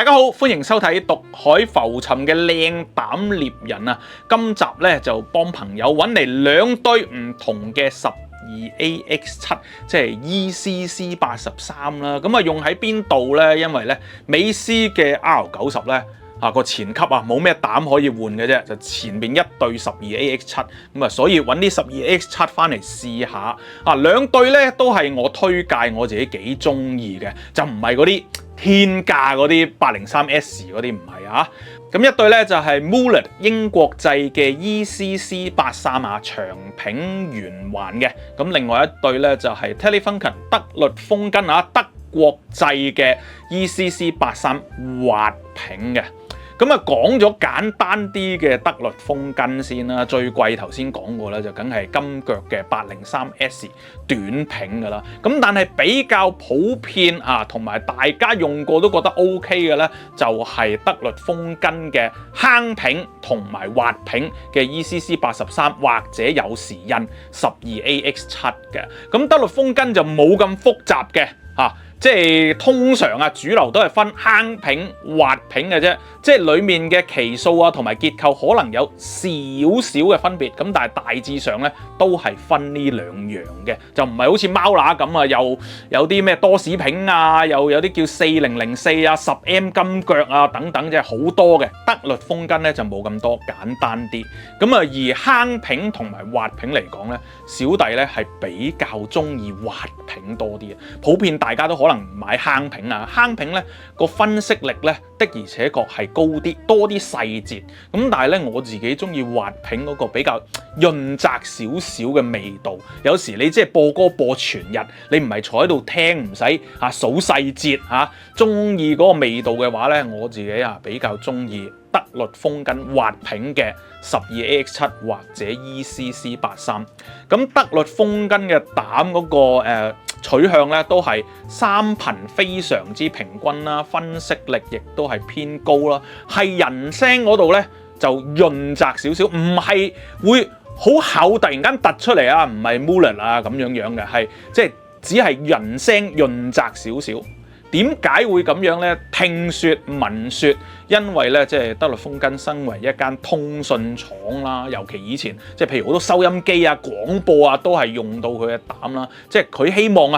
大家好，歡迎收睇《毒海浮沉》嘅靚膽獵人啊！今集咧就幫朋友揾嚟兩對唔同嘅12AX7，即係 ECC83啦。咁啊用喺邊度咧？因為咧美斯嘅 R90咧個前級啊冇咩膽可以換嘅啫，就前邊一對12AX7咁啊，所以揾啲12AX7翻嚟試下啊。兩對咧都係我推介，我自己幾中意嘅，就唔係嗰啲天價嗰啲803S 嗰啲唔係啊，咁一對咧就係 Mullett 英國製嘅 ECC83啊，長柄圓環嘅，咁另外一對咧就係 Telefunken 德律風根啊，德國製嘅 ECC83 滑柄嘅。咁啊，講咗簡單啲嘅德律風根先啦，最貴頭先講過啦，就梗係金腳嘅803S 短柄噶啦。咁但係比較普遍啊，同埋大家用過都覺得 OK 嘅咧，就係德律風根嘅坑柄同埋滑柄嘅 ECC83，或者有時印12AX7嘅。咁德律風根就冇咁複雜嘅嚇。即係通常啊，主流都係分坑柄、滑柄嘅啫，即係裡面嘅期數啊同埋結構可能有少少嘅分別，咁但係大致上咧都係分呢兩樣嘅，就唔係好似貓乸咁啊，又有啲咩多士柄啊，又有啲叫4004啊、10M 金腳啊等等，即係好多嘅。德律風根咧就冇咁多，簡單啲。咁啊，而坑柄同埋滑柄嚟講咧，小弟咧係比較中意滑柄多啲嘅，普遍大家都可能買坑柄啊，坑柄咧個分析力咧的而且確係高啲，多啲細節。咁但係咧我自己中意滑柄嗰個比較潤澤少少嘅味道。有時你即係播歌播全日，你唔係坐喺度聽，唔使數細節嚇，中意嗰個味道嘅話咧，我自己比較中意德律風根滑柄嘅12AX7或者 ECC83。咁德律風根嘅膽嗰個取向咧都係三頻非常之平均啦，分析力亦都係偏高啦，係人聲嗰度咧就潤澤少少，唔係會好厚突然間突出嚟啊，唔係 Mullett 啊咁樣嘅，係即係只係人聲潤澤少少。點解會咁樣呢？聽說聞說，因為咧即係德律風根身為一間通訊廠啦，尤其以前即係譬如好多收音機啊、廣播啊都係用到佢嘅膽啦，即係佢希望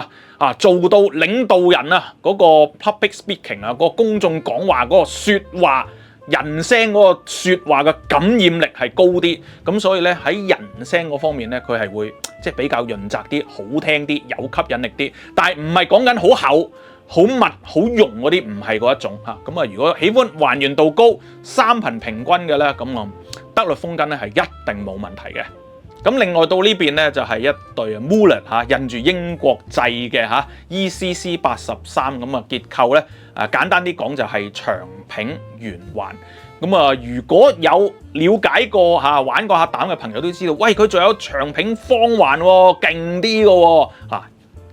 做到領導人嗰個 public speaking 嗰個公眾講話嗰個説話人聲嗰個説話嘅感染力係高啲，咁所以咧喺人聲嗰方面咧佢係會即係比較潤澤啲、好聽啲、有吸引力啲，但係唔係講緊好厚、好密、好濃嗰啲，唔係嗰一種嚇。咁如果喜歡還原度高、三頻平均嘅咧，咁我德律風根咧係一定冇問題嘅。咁另外到呢邊咧就係一對Mullett印住英國製嘅ECC83，咁結構咧簡單啲講就係長柄圓環。咁如果有了解過玩過下膽嘅朋友都知道，喂，佢仲有長柄方環喎，勁啲嘅喎，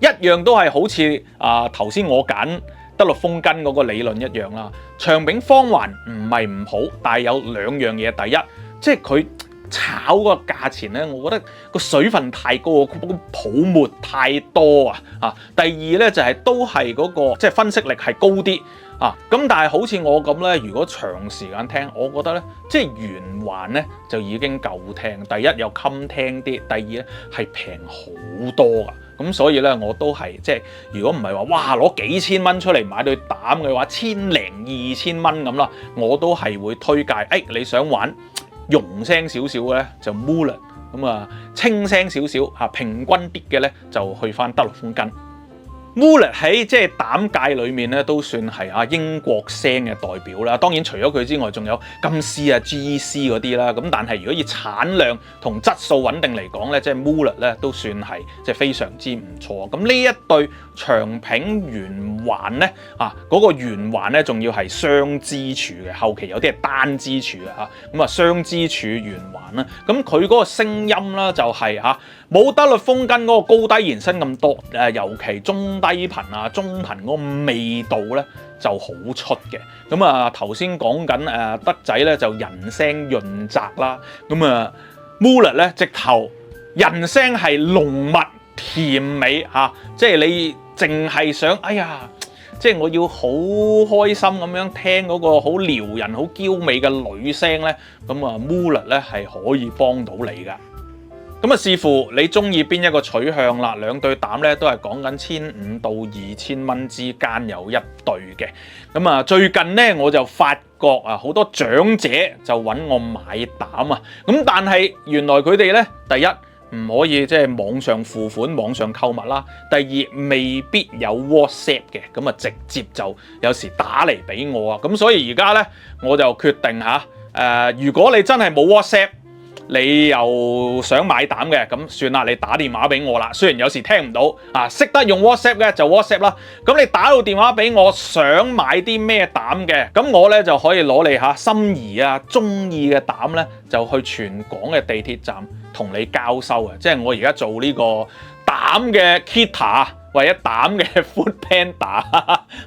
一樣都係好似頭先我揀德律風根嗰個理論一樣啦。長柄方環唔係唔好，但係有兩樣嘢。第一，即係佢炒嗰個價錢咧，我覺得個水分太高，個泡沫太多第二咧就係都係嗰個即係分析力係高啲咁但係好似我咁咧，如果長時間聽，我覺得咧即係圓環咧就已經夠聽。第一又襟聽啲，第二咧係平好多㗎。咁所以咧我都係即係如果唔係話哇攞幾千蚊出嚟買對膽嘅話，1000零2000蚊咁啦，我都係會推介。你想玩容聲少少嘅咧就 Mullett， 咁清聲少少平均啲嘅咧就去翻德律風根。Mullett 喺即係膽界裏面咧都算係英國聲嘅代表啦。當然除咗佢之外，仲有金絲GEC 嗰啲啦。咁但係如果以產量同質素穩定嚟講咧，即係 Mullett 咧都算係即係非常之唔錯。咁呢一對長柄圓環咧嗰個圓環咧仲要係雙支柱嘅，後期有啲係單支柱嘅咁雙支柱圓環啦。咁佢嗰個聲音啦就係冇德律風根嗰個高低延伸咁多，尤其中低頻中頻嗰個味道咧就好出嘅。咁頭先講緊德仔咧就人聲潤澤啦，咁Mullett咧直頭人聲係濃密甜美即係你淨係想即係我要好開心咁樣聽嗰個好撩人、好嬌美嘅女聲咧，咁啊 Moolet 咧係可以幫到你噶。咁啊，視乎你中意邊一個取向啦。兩對膽咧都係講緊1500到2000蚊之間有一對嘅。咁啊，最近咧我就發覺啊，好多長者就揾我買膽啊。咁但係原來佢哋咧，第一唔可以即係網上付款、網上購物啦。第二未必有 WhatsApp 嘅，咁啊直接就有時打嚟俾我啊。咁所以而家咧我就決定如果你真係冇 WhatsApp，你又想買膽嘅，咁算啦，你打電話俾我啦。雖然有時聽唔到啊，識得用 WhatsApp 嘅就 WhatsApp 啦。咁你打到電話俾我，想買啲咩膽嘅，咁我咧就可以攞你心儀啊、中意嘅膽咧，就去全港嘅地鐵站同你交收啊。即係我而家做呢個膽嘅 Kita，或者膽嘅 Foodpanda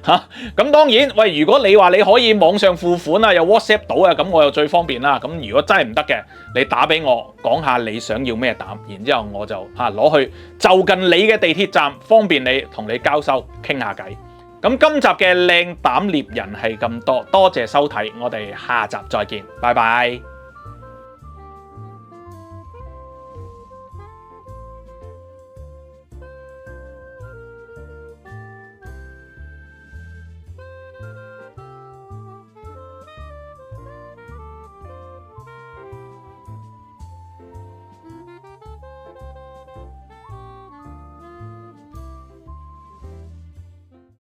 嚇。咁當然，喂，如果你話你可以網上付款啊，又 WhatsApp 到啊，咁我又最方便啦。咁如果真係唔得嘅，你打俾我講下你想要咩膽，然之後我就攞去就近你嘅地鐵站，方便你同你交收傾下偈。咁今集嘅靚膽獵人係咁多，多謝收睇，我哋下集再見，拜拜。